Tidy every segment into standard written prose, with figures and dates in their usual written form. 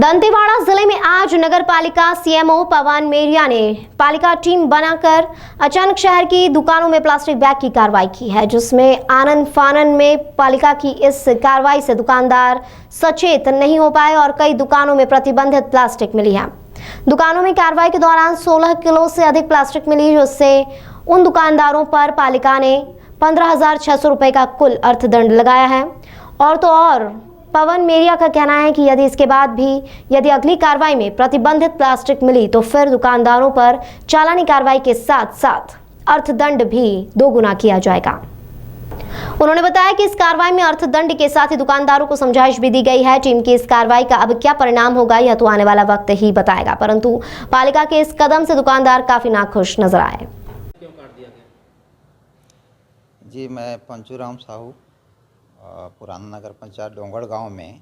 दंतेवाड़ा जिले में आज नगर पालिका सीएमओ पवन मेरिया ने पालिका टीम बनाकर अचानक शहर की दुकानों में प्लास्टिक बैग की कार्रवाई की है, जिसमें आनन फानन में पालिका की इस कार्रवाई से दुकानदार सचेत नहीं हो पाए और कई दुकानों में प्रतिबंधित प्लास्टिक मिली है। दुकानों में कार्रवाई के दौरान 16 किलो से अधिक प्लास्टिक मिली, जिससे उन दुकानदारों पर पालिका ने 15,600 रुपये का कुल अर्थदंड लगाया है। और तो और पवन मेरिया का कहना है कि यदि इसके बाद भी यदि अगली कार्रवाई में प्रतिबंधित प्लास्टिक मिली तो फिर दुकानदारों पर चालानी कार्रवाई के साथ साथ अर्थदंड भी दोगुना किया जाएगा। उन्होंने बताया कि इस कार्रवाई में अर्थदंड के साथ ही दुकानदारों को समझाइश भी दी गई है। टीम की इस कार्रवाई का अब क्या परिणाम होगा यह तो आने वाला वक्त ही बताएगा, परंतु पालिका के इस कदम से दुकानदार काफी नाखुश नजर आए। जी, मैं पंचूराम साहू पुराना नगर पंचायत डोंगड़ गांव में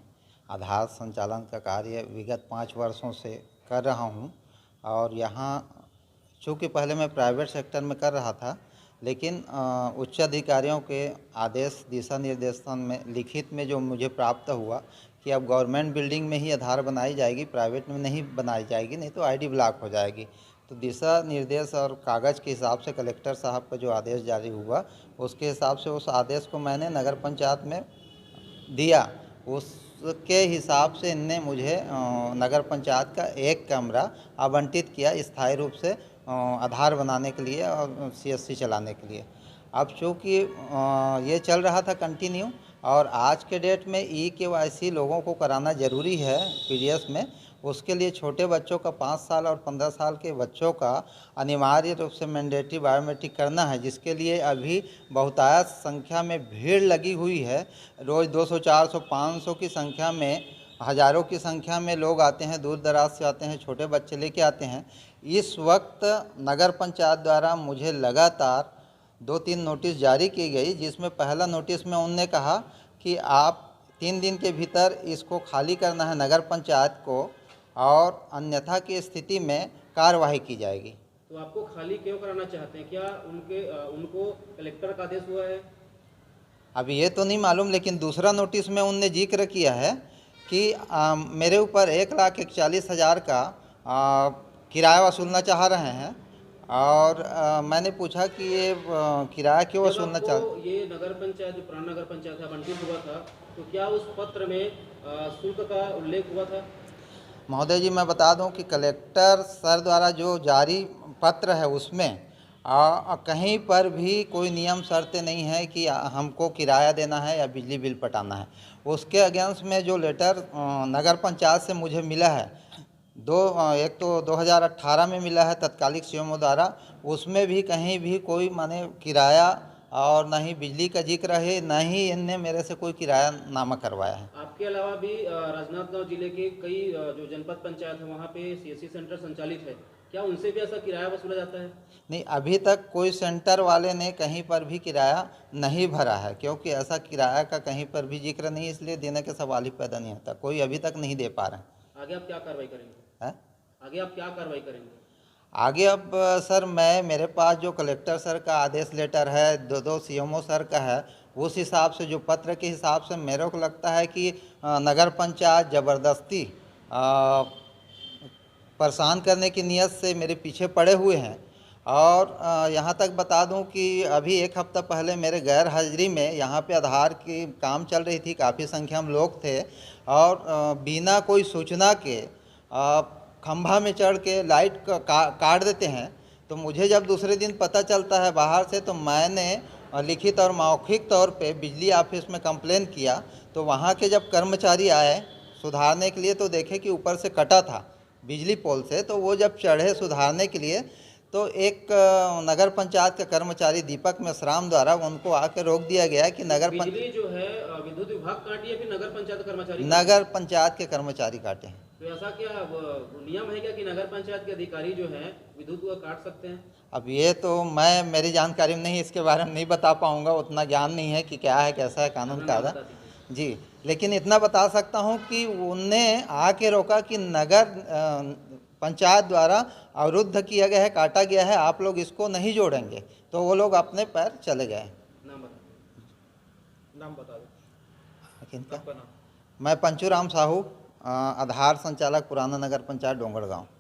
आधार संचालन का कार्य विगत 5 वर्षों से कर रहा हूं। और यहां चूँकि पहले मैं प्राइवेट सेक्टर में कर रहा था, लेकिन उच्च अधिकारियों के आदेश दिशा निर्देशन में लिखित में जो मुझे प्राप्त हुआ कि अब गवर्नमेंट बिल्डिंग में ही आधार बनाई जाएगी, प्राइवेट में नहीं बनाई जाएगी, नहीं तो आईडी ब्लॉक हो जाएगी। तो दिशा निर्देश और कागज़ के हिसाब से कलेक्टर साहब का जो आदेश जारी हुआ, उसके हिसाब से उस आदेश को मैंने नगर पंचायत में दिया। उसके हिसाब से इनने मुझे नगर पंचायत का एक कमरा आवंटित किया स्थायी रूप से आधार बनाने के लिए और CSC चलाने के लिए। अब चूँकि ये चल रहा था कंटिन्यू, और आज के डेट में eKYC लोगों को कराना ज़रूरी है PDS में। उसके लिए छोटे बच्चों का 5 साल और 15 साल के बच्चों का अनिवार्य रूप से मैंडेटरी बायोमेट्रिक करना है, जिसके लिए अभी बहुतायत संख्या में भीड़ लगी हुई है। रोज़ 200, 400, 500 की संख्या में, हज़ारों की संख्या में लोग आते हैं, दूर दराज से आते हैं, छोटे बच्चे लेके आते हैं। इस वक्त नगर पंचायत द्वारा मुझे लगातार 2-3 नोटिस जारी की गई, जिसमें पहला नोटिस में उनने कहा कि आप 3 दिन के भीतर इसको खाली करना है नगर पंचायत को, और अन्यथा की स्थिति में कार्रवाई की जाएगी। तो आपको खाली क्यों कराना चाहते हैं? क्या उनको कलेक्टर का आदेश हुआ है? अभी ये तो नहीं मालूम, लेकिन दूसरा नोटिस में उनने जिक्र किया है कि मेरे ऊपर 1,41,000 का किराया वसूलना चाह रहे हैं। और मैंने पूछा कि ये किराया क्यों वसूलना चाहते? ये नगर पंचायत, जो पुराना नगर पंचायत आवंटित हुआ था, तो क्या उस पत्र में शुल्क का उल्लेख हुआ था? महोदय जी, मैं बता दूं कि कलेक्टर सर द्वारा जो जारी पत्र है उसमें कहीं पर भी कोई नियम शर्तें नहीं है कि हमको किराया देना है या बिजली बिल पटाना है। उसके अगेंस्ट में जो लेटर नगर पंचायत से मुझे मिला है, एक तो 2018 में मिला है तत्कालिक सीएमओ द्वारा, उसमें भी कहीं भी कोई माने किराया और न ही बिजली का जिक्र है, न ही इनने मेरे से कोई किराया नामा करवाया है। आपके अलावा भी राजनांदगांव जिले के कई जो जनपद पंचायत है वहाँ पे CSC सेंटर संचालित है, क्या उनसे भी ऐसा किराया वसूला जाता है? नहीं, अभी तक कोई सेंटर वाले ने कहीं पर भी किराया नहीं भरा है, क्योंकि ऐसा किराया का कहीं पर भी जिक्र नहीं, इसलिए देने का सवाल ही पैदा नहीं होता। कोई अभी तक नहीं दे पा रहे हैं। आगे आप क्या कार्रवाई करेंगे? है? आगे आप क्या कार्रवाई करेंगे? आगे अब सर, मेरे पास जो कलेक्टर सर का आदेश लेटर है, दो CMO सर का है, उस हिसाब से जो पत्र के हिसाब से मेरे को लगता है कि नगर पंचायत ज़बरदस्ती परेशान करने की नीयत से मेरे पीछे पड़े हुए हैं। और यहाँ तक बता दूं कि अभी 1 हफ्ता पहले मेरे गैर हाजिरी में यहाँ पे आधार की काम चल रही थी, काफ़ी संख्या में लोग थे, और बिना कोई सूचना के खंभा में चढ़ के लाइट काट देते हैं। तो मुझे जब दूसरे दिन पता चलता है बाहर से, तो मैंने लिखित और मौखिक तौर पे बिजली ऑफिस में कंप्लेन किया। तो वहाँ के जब कर्मचारी आए सुधारने के लिए, तो देखे कि ऊपर से कटा था बिजली पोल से। तो वो जब चढ़े सुधारने के लिए, तो एक नगर पंचायत के कर्मचारी दीपक मेश्राम द्वारा उनको आकर रोक दिया गया कि बिजली जो है विद्युत विभाग काटी है फिर नगर पंचायत कर्मचारी? नगर पंचायत के कर्मचारी काटे हैं। तो ऐसा क्या नियम है क्या कि नगर पंचायत के अधिकारी जो हैं विद्युत को काट सकते हैं? अब ये तो मेरी जानकारी में नहीं, इसके बारे में नहीं बता पाऊंगा, उतना ज्ञान नहीं है कि क्या है कैसा है कानून कायदा जी। लेकिन इतना बता सकता हूं कि उनने आके रोका कि नगर पंचायत द्वारा अवरुद्ध किया गया है, काटा गया है, आप लोग इसको नहीं जोड़ेंगे। तो वो लोग अपने पैर चले गए। नाम बता दो। मैं पंचूराम साहू, आधार संचालक पुराना नगर पंचायत डोंगड़ गांव।